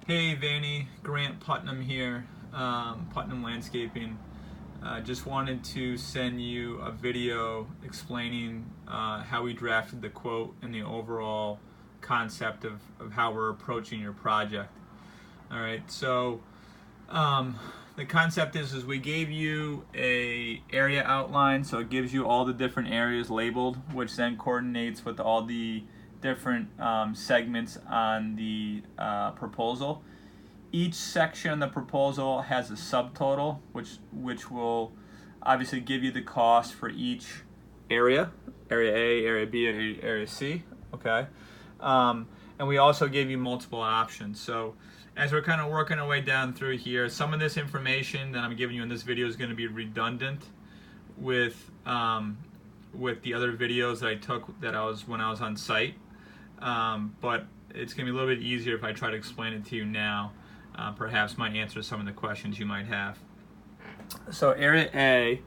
Hey Vanny, Grant Putnam here, Putnam Landscaping. Just wanted to send you a video explaining how we drafted the quote and the overall concept of how we're approaching your project. All right, so the concept is we gave you a area outline, so it gives you all the different areas labeled, which then coordinates with all the different segments on the proposal. Each section of the proposal has a subtotal, which will obviously give you the cost for each area A, area B, area C. Okay, and we also gave you multiple options. So as we're kind of working our way down through here, some of this information that I'm giving you in this video is going to be redundant with the other videos that I took when I was on site. But it's going to be a little bit easier if I try to explain it to you now. Perhaps might answer some of the questions you might have. So area A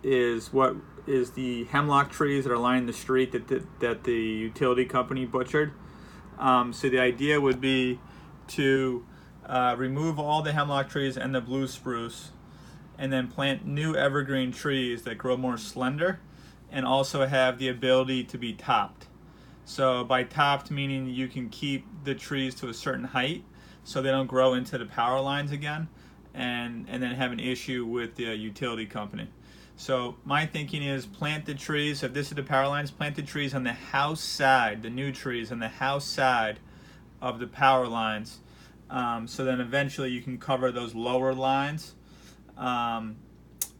is the hemlock trees that are lining the street that the utility company butchered. So the idea would be to remove all the hemlock trees and the blue spruce, and then plant new evergreen trees that grow more slender and also have the ability to be topped. So by topped, meaning you can keep the trees to a certain height so they don't grow into the power lines again and then have an issue with the utility company. So my thinking is plant the trees, if this is the power lines, plant the trees on the house side, the new trees on the house side of the power lines, so then eventually you can cover those lower lines. And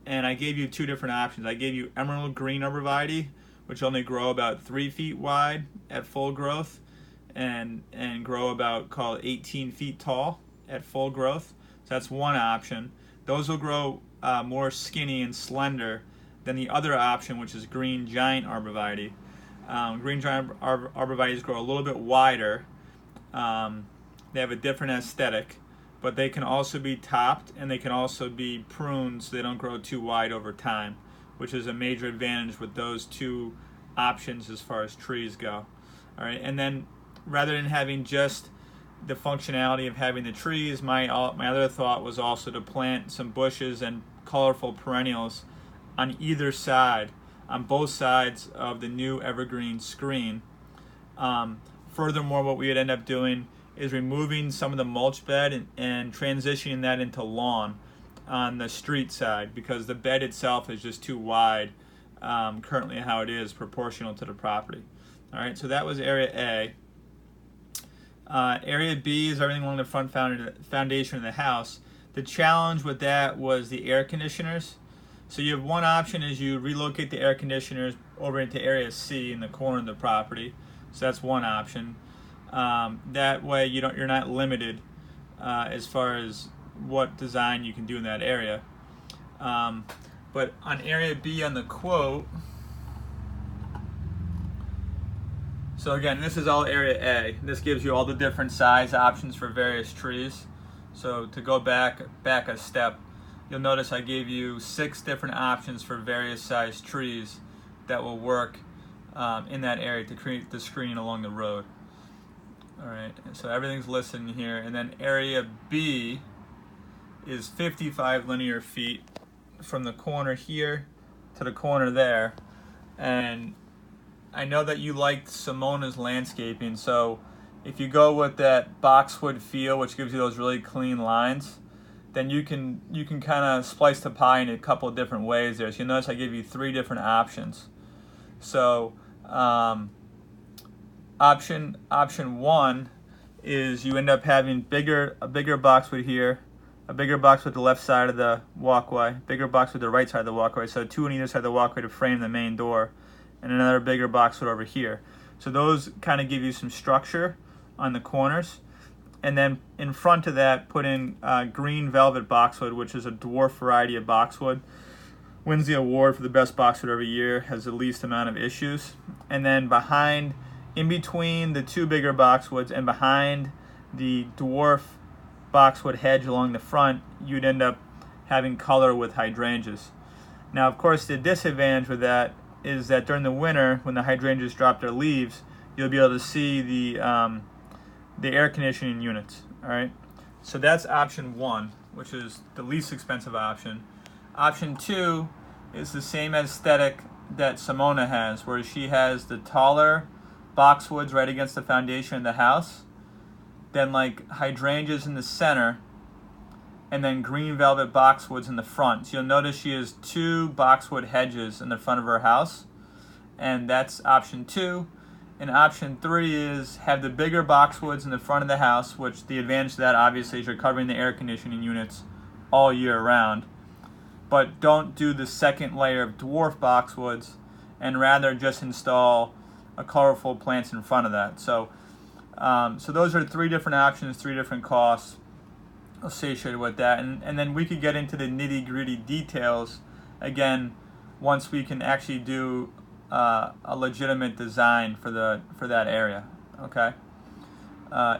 I gave you two different options. I gave you emerald green arborvitae, which only grow about 3 feet wide at full growth and grow about, call it 18 feet tall at full growth. So that's one option. Those will grow more skinny and slender than the other option, which is green giant arborvitae. Green giant arborvitaes grow a little bit wider. They have a different aesthetic, but they can also be topped and they can also be pruned so they don't grow too wide over time, which is a major advantage with those two options as far as trees go. All right, and then rather than having just the functionality of having the trees, my other thought was also to plant some bushes and colorful perennials on either side, on both sides of the new evergreen screen. Furthermore, what we would end up doing is removing some of the mulch bed and transitioning that into lawn on the street side, because the bed itself is just too wide currently how it is proportional to the property. All right, so that was area A. Area B is everything along the front foundation of the house. The challenge with that was the air conditioners. So you have one option is you relocate the air conditioners over into area C in the corner of the property. So that's one option. That way you're not limited as far as what design you can do in that area. But on area B on the quote, so again, this is all area A. This gives you all the different size options for various trees. So to go back a step, you'll notice I gave you 6 different options for various size trees that will work in that area to create the screening along the road. All right, so everything's listed in here. And then area B is 55 linear feet from the corner here to the corner there. And I know that you liked Simona's landscaping, so if you go with that boxwood feel, which gives you those really clean lines, then you can kind of splice the pie in a couple of different ways there. So you'll notice I gave you 3 different options. So option 1 is you end up having a bigger boxwood here, a bigger box with the left side of the walkway, bigger box with the right side of the walkway, so 2 on either side of the walkway to frame the main door, and another bigger boxwood over here. So those kind of give you some structure on the corners. And then in front of that, put in green velvet boxwood, which is a dwarf variety of boxwood. Wins the award for the best boxwood every year, has the least amount of issues. And then in between the 2 bigger boxwoods and behind the dwarf boxwood hedge along the front, you'd end up having color with hydrangeas. Now, of course, the disadvantage with that is that during the winter, when the hydrangeas drop their leaves, you'll be able to see the the air conditioning units. All right, so that's option 1, which is the least expensive option. Option 2 is the same aesthetic that Simona has, where she has the taller boxwoods right against the foundation of the house, then like hydrangeas in the center, and then green velvet boxwoods in the front. So you'll notice she has 2 boxwood hedges in the front of her house, and that's option 2. And option 3 is have the bigger boxwoods in the front of the house, which the advantage of that obviously is you're covering the air conditioning units all year round. But don't do the second layer of dwarf boxwoods, and rather just install a colorful plants in front of that. So those are 3 different options, 3 different costs associated with that. And then we could get into the nitty-gritty details again once we can actually do a legitimate design for that area. Okay.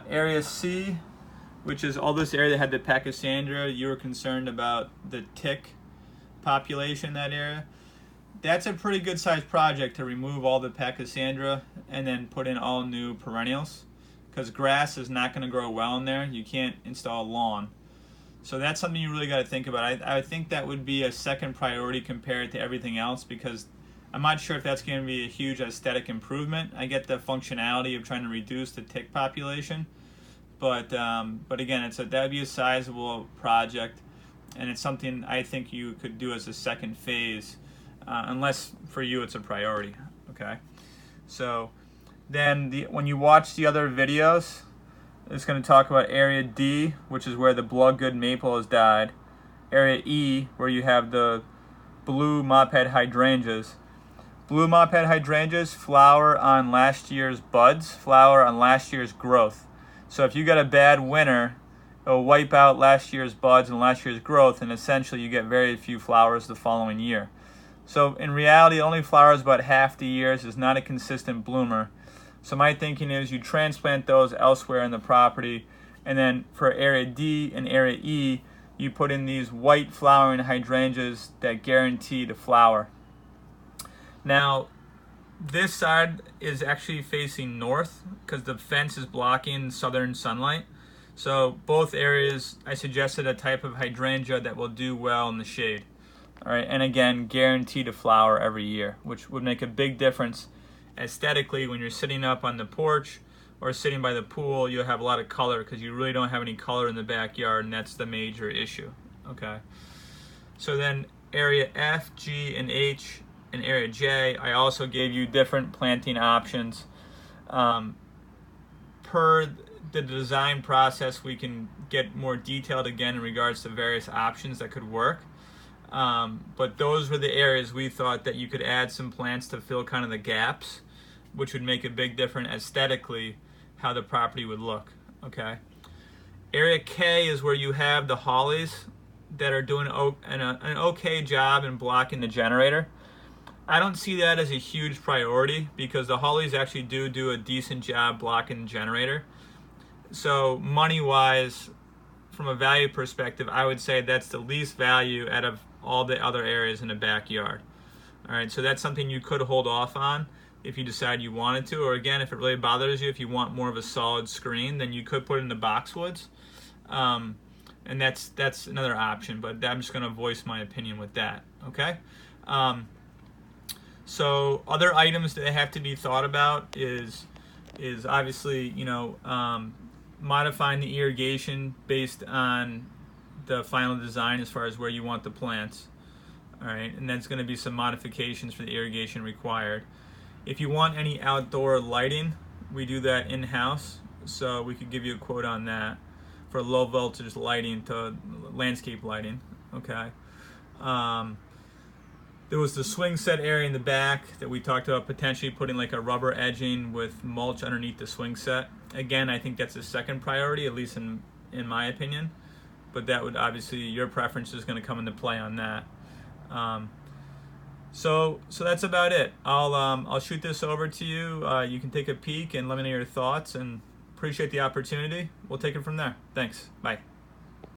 Area C, which is all this area that had the Pachysandra. You were concerned about the tick population in that area. That's a pretty good sized project to remove all the Pachysandra and then put in all new perennials, because grass is not going to grow well in there. You can't install lawn. So that's something you really got to think about. I think that would be a second priority compared to everything else, because I'm not sure if that's going to be a huge aesthetic improvement. I get the functionality of trying to reduce the tick population, but again, that'd be a sizable project, and it's something I think you could do as a second phase, unless for you it's a priority. Okay, so then when you watch the other videos, it's going to talk about area D, which is where the bloodgood maple has died. Area E, where you have the blue mophead hydrangeas. Blue mophead hydrangeas flower on last year's buds, flower on last year's growth. So if you got a bad winter, it'll wipe out last year's buds and last year's growth, and essentially you get very few flowers the following year. So in reality, it only flowers about half the year. It's not a consistent bloomer. So my thinking is you transplant those elsewhere in the property, and then for area D and area E, you put in these white flowering hydrangeas that guarantee to flower. Now, this side is actually facing north because the fence is blocking southern sunlight. So both areas, I suggested a type of hydrangea that will do well in the shade. All right, and again, guaranteed to flower every year, which would make a big difference aesthetically. When you're sitting up on the porch or sitting by the pool, you'll have a lot of color, because you really don't have any color in the backyard, and that's the major issue. Okay, so then area F, G, and H, and area J, I also gave you different planting options. Per the design process, we can get more detailed again in regards to various options that could work. But those were the areas we thought that you could add some plants to fill kind of the gaps, which would make a big difference aesthetically how the property would look. Okay. Area K is where you have the hollies that are doing an okay job in blocking the generator. I don't see that as a huge priority, because the hollies actually do a decent job blocking the generator. So money-wise, from a value perspective, I would say that's the least value out of all the other areas in the backyard. All right, so that's something you could hold off on if you decide you wanted to, or again, if it really bothers you, if you want more of a solid screen, then you could put it in the boxwoods, and that's another option. But I'm just going to voice my opinion with that. Okay. So other items that have to be thought about is obviously, modifying the irrigation based on the final design as far as where you want the plants. All right, and that's going to be some modifications for the irrigation required. If you want any outdoor lighting, we do that in-house, so we could give you a quote on that for low voltage lighting to landscape lighting. Okay. There was the swing set area in the back that we talked about potentially putting like a rubber edging with mulch underneath the swing set. Again, I think that's a second priority, at least in my opinion. But that would obviously, your preference is going to come into play on that. So that's about it. I'll shoot this over to you. You can take a peek and let me know your thoughts, and appreciate the opportunity. We'll take it from there. Thanks. Bye.